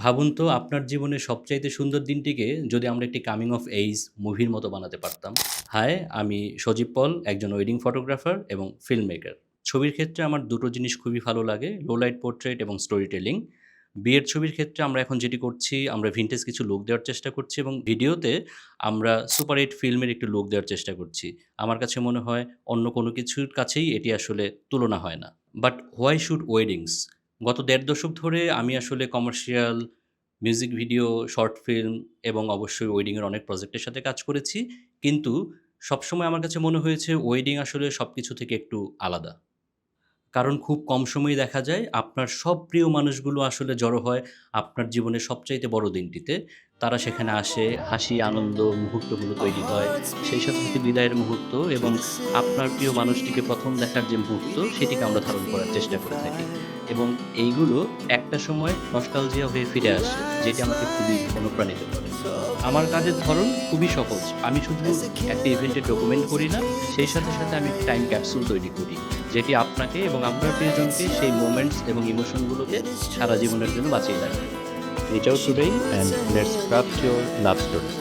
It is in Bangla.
ভাবুন তো আপনার জীবনের সবচাইতে সুন্দর দিনটিকে যদি আমরা একটি কামিং অফ এইজ মুভির মতো বানাতে পারতাম। হাই, আমি সজীব পল, একজন ওয়েডিং ফটোগ্রাফার এবং ফিল্ম মেকার। ছবির ক্ষেত্রে আমার দুটো জিনিস খুবই ভালো লাগে, লো লাইট পোর্ট্রেট এবং স্টোরি টেলিং। বিয়ের ছবির ক্ষেত্রে আমরা এখন যেটি করছি, আমরা ভিনটেজ কিছু লুক দেওয়ার চেষ্টা করছি এবং ভিডিওতে আমরা সুপার 8 ফিল্মের একটু লুক দেওয়ার চেষ্টা করছি। আমার কাছে মনে হয় অন্য কোনো কিছুর কাছেই এটি আসলে তুলনা হয় না। But why should weddings? গত ১.৫ দশক ধরে আমি আসলে commercial music video, short film এবং অবশ্যই ওয়েডিংয়ের অনেক প্রজেক্টের সাথে কাজ করেছি। কিন্তু সবসময় আমার কাছে মনে হয়েছে ওয়েডিং আসলে সবকিছু থেকে একটু আলাদা। কারণ খুব কম সময়েই দেখা যায় আপনার সব প্রিয় মানুষগুলো আসলে জড়ো হয় আপনার জীবনের সবচাইতে বড় দিনটিতে। তারা সেখানে আসে, হাসি, আনন্দ মুহূর্তগুলো তৈরি হয়। সেই সাথে, সাথে বিদায়ের মুহূর্ত এবং আপনার প্রিয় মানুষটিকে ১ম দেখার যে মুহূর্ত সেটিকে আমরা ধারণ করার চেষ্টা করে থাকি। এবং এইগুলো একটা সময় নস্টালজিয়া হয়ে ফিরে আসে, যেটি আমাকে খুবই অনুপ্রাণিত করে। আমার কাজের ধরন খুবই সহজ। আমি শুধু একটা ইভেন্টের ডকুমেন্ট করি না, সেই সাথে, সাথে আমি টাইম ক্যাপসুল তৈরি করি। যেটি আপনাকে এবং আপনার প্রিয়জনকে সেই মোমেন্টস এবং ইমোশনগুলোকে সারা জীবনের জন্য বাঁচিয়ে রাখবে। Reach out today and let's craft your love story.